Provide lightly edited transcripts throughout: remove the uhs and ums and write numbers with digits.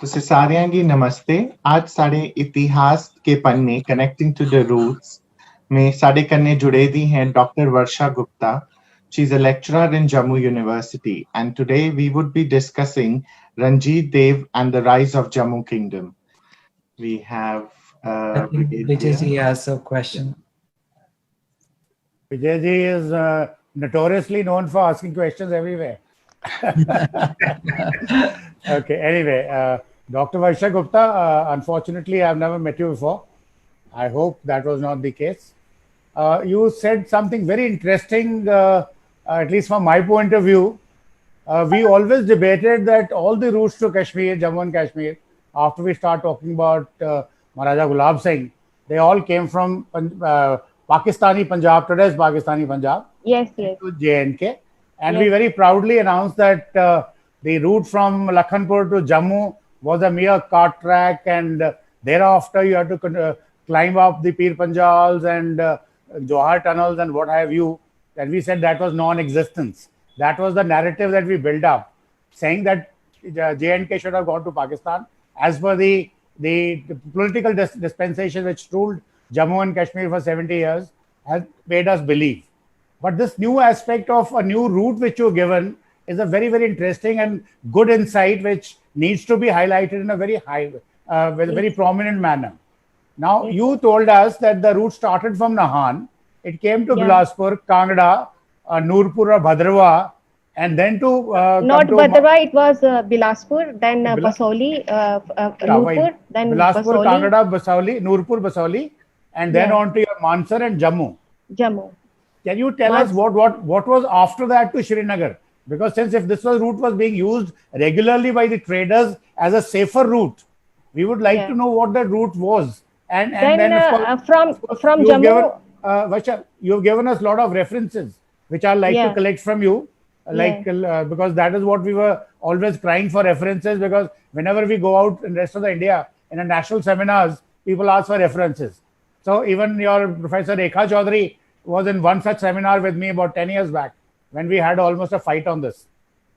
तो सिसारियांगी नमस्ते। आज साढ़े इतिहास के पन्ने कनेक्टिंग टू द रूट्स में साढ़े कन्ने जुड़े दी हैं doctor Varsha Gupta. She's a lecturer in Jammu University, and today we would be discussing Ranjit Dev and the rise of Jammu Kingdom. We have I think Vijayji has a question. Vijayji is notoriously known for asking questions everywhere. Okay, anyway, Dr. Varsha Gupta, unfortunately, I've never met you before. I hope that was not the case. You said something very interesting, at least from my point of view. We always debated that all the routes to Kashmir, Jammu and Kashmir, after we start talking about Maharaja Gulab Singh, they all came from Pakistani Punjab, today's Pakistani Punjab. Yes, yes. To J&K. And Yes. we very proudly announced that the route from Lakhanpur to Jammu was a mere cart track, and thereafter you had to climb up the Pir Panjals and Johar tunnels and what have you. And we said that was non-existence. That was the narrative that we built up, saying that J&K should have gone to Pakistan as per the political dispensation which ruled Jammu and Kashmir for 70 years has made us believe. But this new aspect of a new route which you've given is a very, very interesting and good insight which needs to be highlighted in a very with a very prominent manner. Now, you told us that the route started from Nahan, it came to Bilaspur, Kangra, Nurpur or Bhadrawa, and then to... Not Bhadrawa, it was Bilaspur, then Basauli, Nurpur, then Bilaspur, Kangra, Basauli, Nurpur, Basauli, and then on to your Mansar and Jammu. Jammu. Can you tell us what was after that to Srinagar? Because since if this route was being used regularly by the traders as a safer route, we would like to know what that route was. And then of course, from Jammu, Varsha, you've given us a lot of references which I'd like to collect from you, because that is what we were always crying for, references, because whenever we go out in the rest of the India in a national seminars, people ask for references. So even your Professor Rekha Chaudhary was in one such seminar with me about 10 years back when we had almost a fight on this.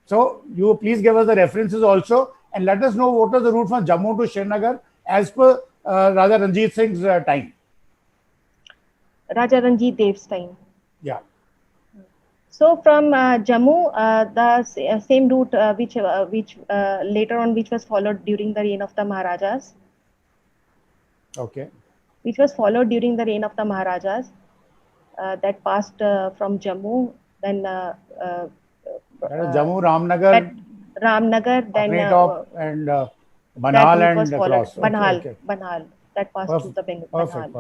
So you please give us the references also and let us know what was the route from Jammu to Srinagar as per Raja Ranjit Singh's time. Raja Ranjit Dev's time. Yeah. So from Jammu, the same route which later on which was followed during the reign of the Maharajas. Okay. Which was followed during the reign of the Maharajas. That passed from Jammu, then Jammu, Ramnagar, then and Banhal and across. Banhal. That passed to the Bengal. Perfect.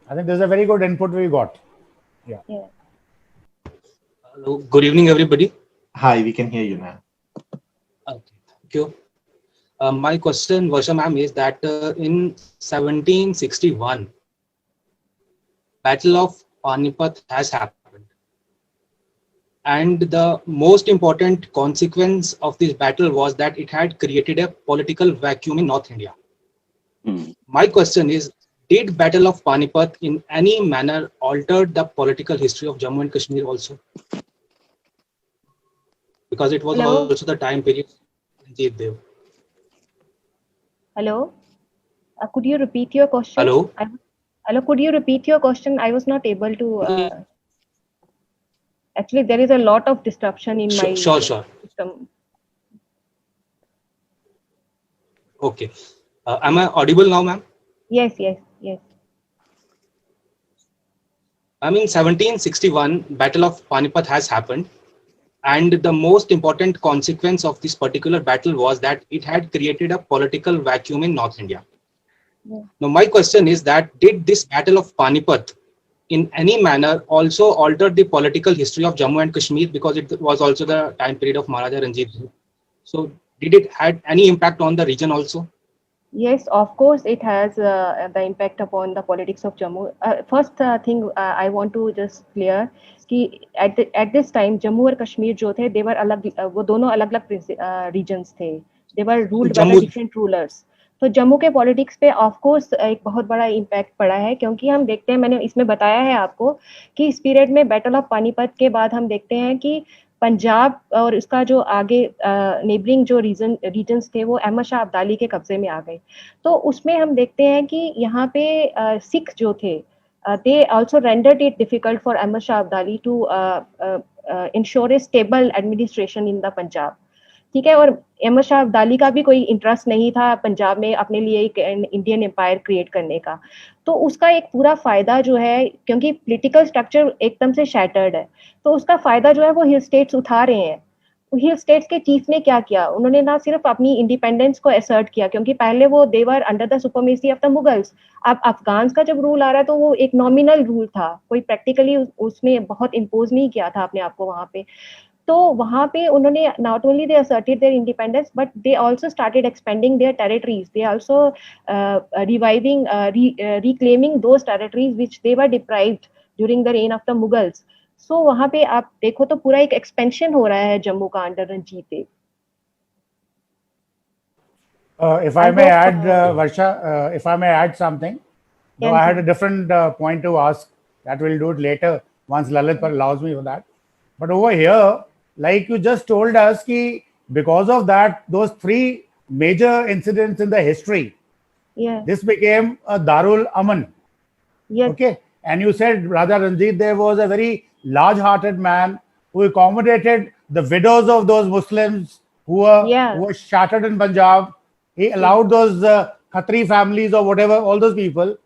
I think this is a very good input we got. Yeah. Hello. Good evening, everybody. Hi, we can hear you now. Okay. Thank you. My question, Varsha ma'am, is that in 1761, Battle of Panipat has happened, and the most important consequence of this battle was that it had created a political vacuum in North India. My question is, did Battle of Panipat in any manner alter the political history of Jammu and Kashmir also? Because it was also the time period of Ranjit Dev. Hello? Could you repeat your question? Hello? Hello, could you repeat your question? I was not able to... Actually, there is a lot of disruption in my system. Okay. Am I audible now, ma'am? Yes. I mean, 1761, Battle of Panipat has happened. And the most important consequence of this particular battle was that it had created a political vacuum in North India. Now, my question is that did this Battle of Panipat in any manner also alter the political history of Jammu and Kashmir, because it was also the time period of Maharaja Ranjit Dev? So, did it had any impact on the region also? Yes, of course, it has the impact upon the politics of Jammu. First thing I want to just clear कि at this time Jammu और Kashmir जो थे, they were वो दोनों अलग-अलग regions थे. They were ruled by the different rulers. तो जम्मू के पॉलिटिक्स पे ऑफ कोर्स एक बहुत बड़ा इम्पैक्ट पड़ा है, क्योंकि हम देखते हैं, मैंने इसमें बताया है आपको कि इस पीरियड में बैटल ऑफ पानीपत के बाद हम देखते हैं कि पंजाब और इसका जो आगे नेबरिंग जो रीजन्स थे वो अहमद शाह अब्दाली के कब्जे में आ गए। तो उसमें हम देखते हैं कि यहाँ पे सिख जो थे they also rendered it difficult for Ahmad Shah Abdali to ensure a stable administration in the Punjab. ठीक है, और अहमद शाह अब्दाली का भी कोई इंटरेस्ट नहीं था पंजाब में अपने लिए एक इंडियन एम्पायर क्रिएट करने का। तो उसका एक पूरा फायदा जो है, क्योंकि पॉलिटिकल स्ट्रक्चर एकदम से शैटर्ड है, तो उसका फायदा जो है वो हिल स्टेट्स उठा रहे हैं। हिल स्टेट्स के चीफ ने क्या किया, उन्होंने ना सिर्फ अपनी इंडिपेंडेंस को असर्ट किया, क्योंकि पहले वो they were under the supremacy of the Mughals. अब अफगान्स का जब रूल आ रहा है तो वो एक नॉमिनल रूल था, कोई प्रैक्टिकली उसने बहुत इम्पोज नहीं किया था अपने आप को वहां पे। तो वहां पे उन्होंने not only they asserted their independence but they also started expanding their territories, they also reviving reclaiming those territories which they were deprived during the reign of the Mughals. So वहां पे आप देखो तो पूरा एक एक्सपेंशन हो रहा है जम्मू का under Ranjit Dev. If I may add, Varsha, if I may add something, though I had a different point to ask, that we'll do it later once Lalit allows me for that. But over here, like you just told us, ki because of that, those three major incidents in the history, this became a Darul Aman. Yes. Okay, and you said Raja Ranjit Dev was a very large-hearted man who accommodated the widows of those Muslims who were shattered in Punjab. He allowed those Khatri families or whatever, all those people.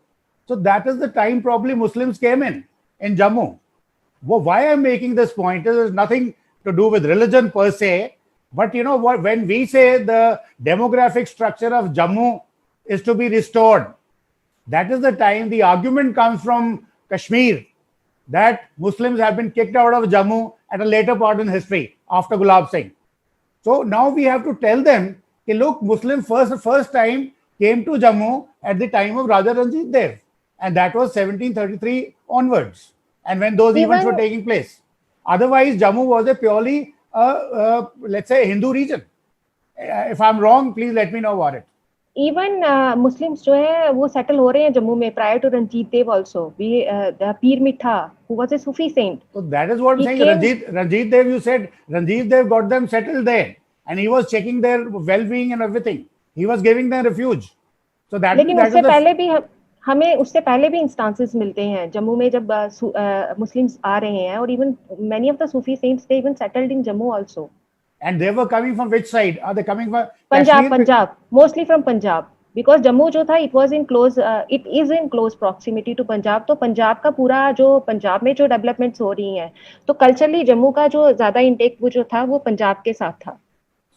So that is the time probably Muslims came in Jammu. Well, why I'm making this point is there's nothing to do with religion per se, but you know what? When we say the demographic structure of Jammu is to be restored, that is the time the argument comes from Kashmir that Muslims have been kicked out of Jammu at a later part in history after Gulab Singh. So now we have to tell them, hey, look, Muslim first time came to Jammu at the time of Raja Ranjit Dev, and that was 1733 onwards, and when those events were taking place. Otherwise, Jammu was a purely, let's say, Hindu region. If I'm wrong, please let me know about it. Even Muslims जो है वो settle हो रहे हैं जम्मू में prior to Ranjit Dev also. The Pir Mitha, who was a Sufi saint. So that is what I'm saying. Ranjit Dev, you said Ranjit Dev got them settled there, and he was checking their well-being and everything. He was giving them refuge. So that. लेकिन उससे पहले भी हमें उससे पहले भी instances मिलते हैं जम्मू में जब मुस्लिम्स आ रहे हैं, और even many of the Sufi saints they even settled in Jammu also. And they were coming from which side? Are they coming from Punjab, mostly from Punjab, because Jammu जो था it is in close proximity to Punjab. तो पंजाब का पूरा जो पंजाब में जो developments हो रही हैं, तो कल्चरली जम्मू का जो ज्यादा इंटेक वो जो था वो पंजाब के साथ था.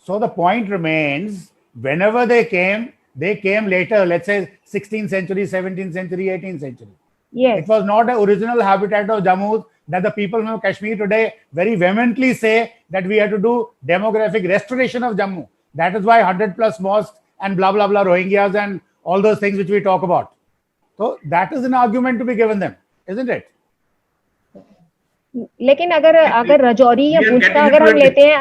So the point remains, whenever they came later, let's say 16th century, 17th century, 18th century. Yes. It was not an original habitat of Jammu that the people of Kashmir today very vehemently say that we have to do demographic restoration of Jammu. That is why 100 plus mosques and blah, blah, blah, Rohingyas and all those things which we talk about. So that is an argument to be given them, isn't it? लेकिन अगर राजौरी या पुंछ का अगर हम लेते हैं,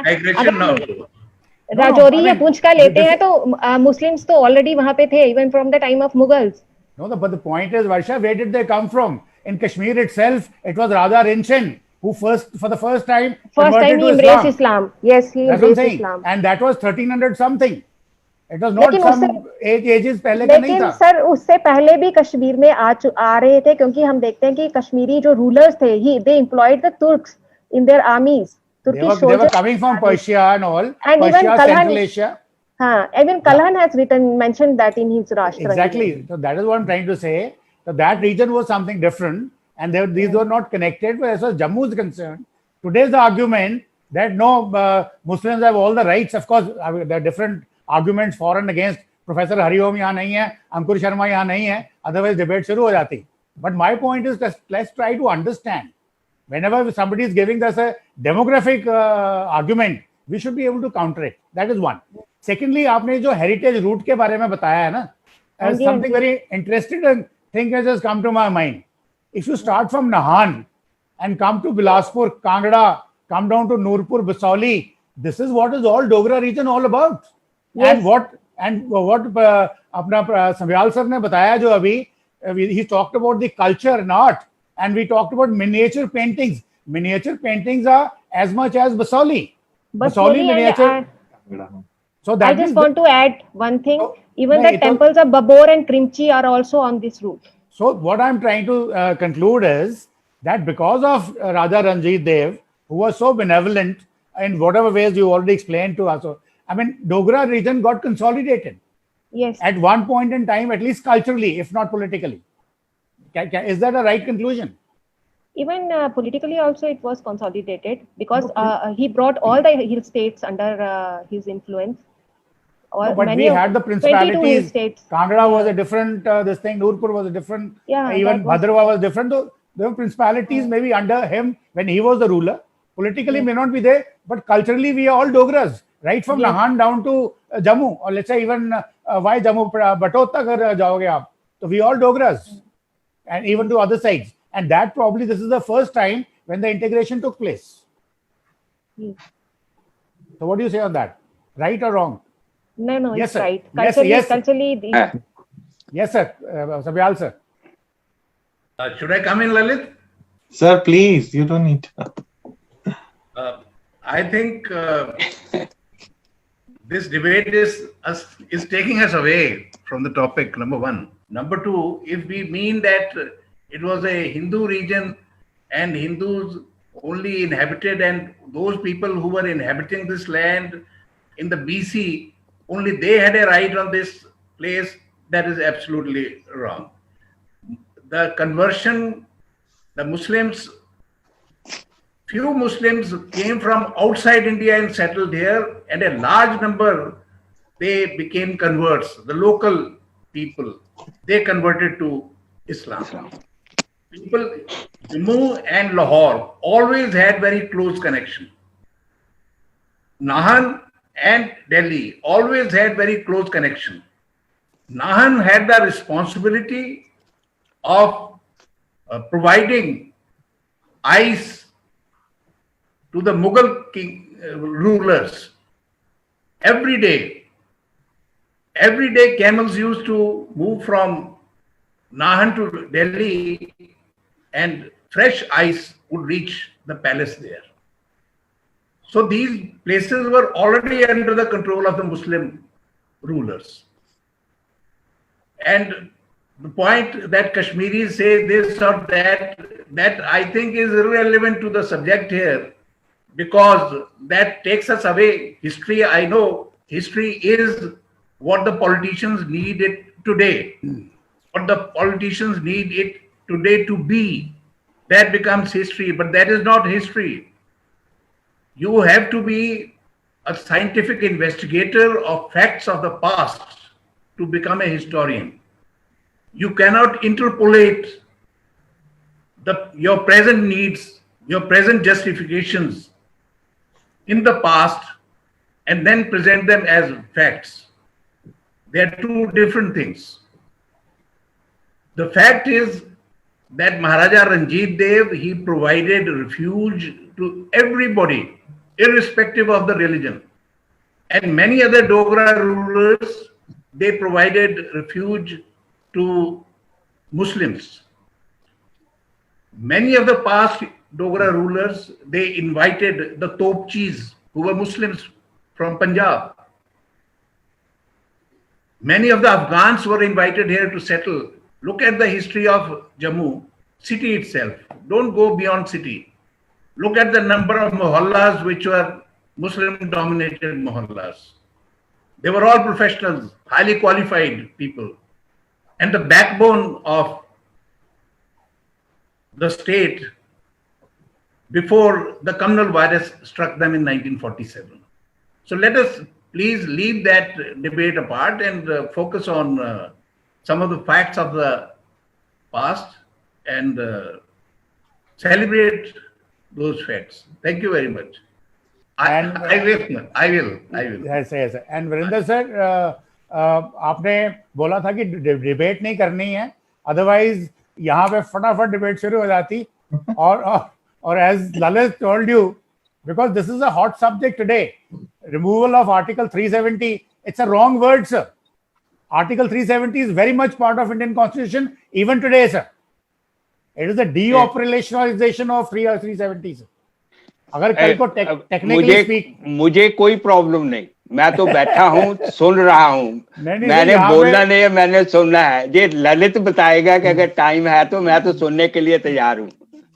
राजौरी या पुंछ का लेते हैं तो मुस्लिम्स तो ऑलरेडी वहां पे थे even from the time of Mughals. No, but the point is, Varsha, where did they come from? In Kashmir itself, it was Raja Rinchen who for the first time he embraced Islam. Yes, he embraced Islam. And that was 1300 something. It was not some ages पहले का नहीं था. लेकिन sir उससे पहले भी कश्मीर में आ रहे थे, क्योंकि हम देखते हैं कि कश्मीरी जो रूलर्स थे, they employed the Turks in their armies. They were coming from Persia and all. And Persia, even Central Asia. Even Kalhan has mentioned that in his Rashtra. Exactly. So that is what I'm trying to say. So that region was something different, and these were not connected. But as far as Jammu is concerned, today's argument that no, Muslims have all the rights. Of course, there are different arguments for and against. Professor Hariom यहाँ नहीं है, Ankur Sharma यहाँ नहीं है. Otherwise, debate शुरू हो जाती. But my point is, let's try to understand. Whenever somebody is giving us a demographic argument, we should be able to counter it. That is one. Secondly, आपने जो heritage route के बारे में बताया है ना, something very interesting thing has just come to my mind. If you start from Nahan and come to Bilaspur, Kangra, come down to Nurpur, Basauli, this is what is all Dogra region all about. Yes. And what अपना संभयाल sir ने बताया जो अभी, he talked about the culture and art, and we talked about miniature paintings. miniature paintings are as much as Basoli. Basoli and miniature. So I that just is want to add one thing. So, Even no, the it was- temples of Babur and Krimchi are also on this route. So what I'm trying to conclude is that because of Raja Ranjit Dev, who was so benevolent in whatever ways you already explained to us, I mean, Dogra region got consolidated Yes. at one point in time, at least culturally, if not politically. Is that a right conclusion? Even politically also it was consolidated because he brought all the hill states under his influence. No, but we had the 22 hill principalities. states. Kangra was a different, this thing, Nurpur was a different, Yeah, even that was- Bhadrava was different. So the principalities maybe under him when he was the ruler. Politically may not be there, but culturally we are all Dogras, right from Yes. Nahan down to Jammu, or let's say even why Jammu, Batot tak jaoge aap. So we all Dogras, and even to other sides. And that probably this is the first time when the integration took place. Yes. So what do you say on that? Right or wrong? No, Yes, it's sir. right. Yes, Culturally, yes. culturally, Yes, sir. Sabyal, sir. Should I come in, Lalit? Sir, please, you don't need to. I think this debate is taking us away from the topic, number one. Number two, if we mean that it was a Hindu region and Hindus only inhabited, and those people who were inhabiting this land in the BC, only they had a right on this place, that is absolutely wrong. The conversion, the Muslims, few Muslims came from outside India and settled here, and a large number, they became converts. The local people, they converted to Islam. People, Jammu and Lahore always had very close connection. Nahan and Delhi always had very close connection. Nahan had the responsibility of providing ice to the Mughal rulers. Every day camels used to move from Nahan to Delhi, and fresh ice would reach the palace there. So these places were already under the control of the Muslim rulers. And the point that Kashmiris say this or that I think is irrelevant to the subject here, because that takes us away. History, I know, history is what the politicians need it today. What the politicians need it today to be. That becomes history, but that is not history. You have to be a scientific investigator of facts of the past to become a historian. You cannot interpolate your present needs, your present justifications in the past and then present them as facts. They are two different things. The fact is that Maharaja Ranjit Dev, he provided refuge to everybody, irrespective of the religion. And many other Dogra rulers, they provided refuge to Muslims. Many of the past Dogra rulers, they invited the Topchis, who were Muslims from Punjab. Many of the Afghans were invited here to settle. Look at the history of Jammu, city itself. Don't go beyond city. Look at the number of mohallas which were Muslim-dominated mohallas. They were all professionals, highly qualified people. And the backbone of the state before the communal virus struck them in 1947. So let us please leave that debate apart and focus on some of the facts of the past and celebrate those facts. Thank you very much. I will. Yes. And Virender sir, आपने बोला था कि debate नहीं करनी है, otherwise यहाँ पे फटाफट डिबेट शुरू हो जाती, और as Lalit told you, because this is a hot subject today, removal of Article 370, it's a wrong word, sir. Article 370 is very much part of Indian Constitution even today, sir. It is the deoperationalization of 370. अगर कल को technically speak, मुझे कोई problem नहीं, मैं तो बैठा हूँ सुन रहा हूँ। मैंने बोलना नहीं है, मैंने सुनना है। ये ललित बताएगा कि अगर टाइम है तो मैं तो सुनने के लिए तैयार हूँ।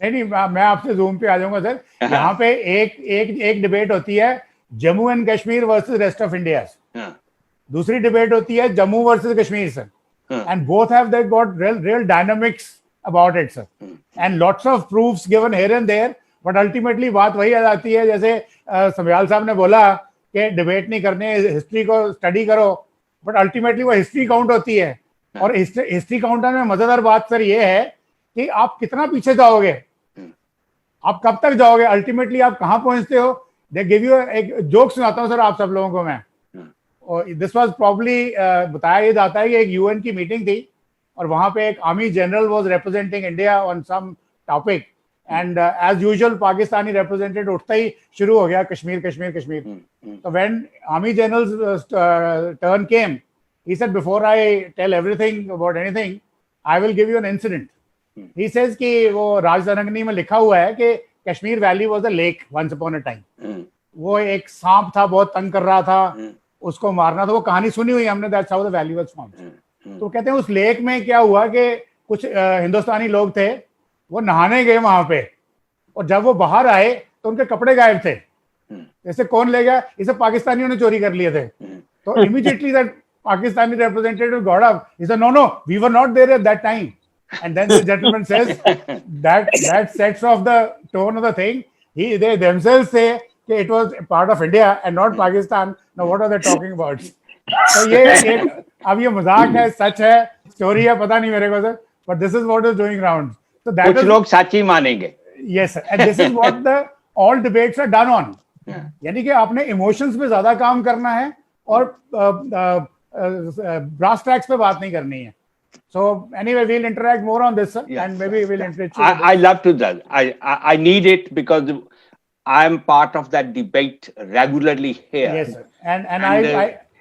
नहीं, मैं आपसे जूम पे आ जाऊंगा सर। यहाँ पे एक डिबेट होती है Jammu and Kashmir versus rest of India, दूसरी डिबेट होती है Jammu versus Kashmir sir, and both have they got real dynamics about it sir, and lots of proofs given here and there, but ultimately बात वही आ जाती है जैसे समयाल साहब ने बोला कि डिबेट नहीं करने, हिस्ट्री को स्टडी करो, बट अल्टीमेटली वो हिस्ट्री काउंट होती है। और हिस्ट्री काउंटर में मजेदार बात सर ये है कि आप कितना पीछे जाओगे, आप कब तक जाओगे, अल्टीमेटली आप कहाँ पहुंचते हो। दे गिव यू, एक जोक सुनाता हूँ सर आप सब लोगों को मैं, और दिस वाज प्रॉब्ली बताया ये जाता है कि एक यूएन की मीटिंग थी और वहां पे एक army general was representing India on some topic, and as usual Pakistani representative उठता ही शुरू हो गया कश्मीर कश्मीर कश्मीर। तो when army generals turn came, he said, before I tell everything about anything, I will give you an incident. He says कि वो राजतरंगिणी में लिखा हुआ है कि Kashmir valley was a lake once upon a time. वो एक सांप था, बहुत तंग कर रहा था, उसको मारना था। वो कहानी सुनी हुई हमने, that's how the valley was formed. तो कहते हैं उस लेक में क्या हुआ कि कुछ हिंदुस्तानी लोग थे, वो नहाने गए वहां पे, और जब वो बाहर आए तो उनके कपड़े गायब थे। जैसे कौन ले गया, इसे पाकिस्तानियों ने चोरी कर लिए थे। तो immediately that Pakistani representative got up. He said, no, we were not there at that time. And then the gentleman says that sets off the tone of the thing. They themselves say that it was part of India and not Pakistan. Now what are they talking about? So ये अब ये मजाक है, सच है, story है, पता नहीं मेरे को sir, but this is what is doing rounds. So that कुछ लोग सच ही मानेंगे। Yes, and this is what all debates are done on. यानी कि आपने इमोशंस पे ज्यादा काम करना है और brass tacks पे बात नहीं करनी है। So anyway, we'll interact more on this, sir, and maybe we'll interact. I love to that. I need it because I am part of that debate regularly here. Yes, sir.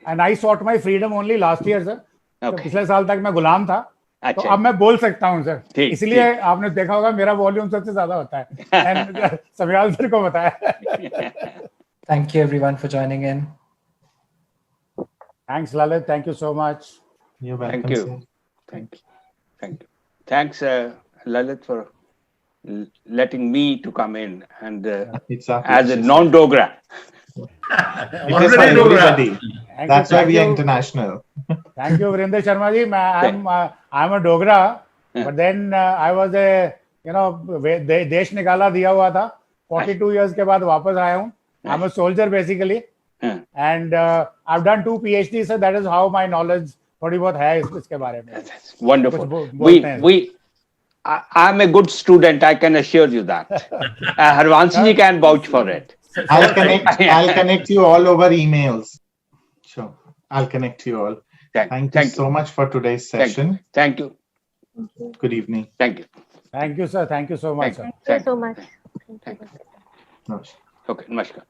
And I sought my freedom only last year, sir. तो पिछले साल तक मैं गुलाम था, तो अब मैं बोल सकता हूँ सर। इसलिए आपने देखा होगा मेरा वॉल्यूम सबसे ज्यादा होता है। And समयाल सर को बताया। Thank you everyone for joining in. Thanks, Lalit. Thank you so much. You're welcome. Thank you. Sir. Thank you. Thanks, Lalit, for letting me to come in and as a non-Dogra. It is for everybody. That's why we are international. Thank you, Vrinder Sharma ji. I'm a Dogra, but then I was a, देश निकाला दिया हुआ था। 42 years के बाद वापस आया हूँ। I'm a soldier basically. And I've done 2 PhDs, so that is how my knowledge थोड़ी बहुत है इसके बारे में। That's wonderful. I'm a good student, I can assure you that. Harvanshi ji can vouch for it. I'll connect you all over emails. Sure, I'll connect you all. Thank you so much for today's session. Thank you. Good evening. Thank you. Thank you, sir. Thank you so much, sir. Thank you so much. Thank you. Namaskar. Okay, namaskar.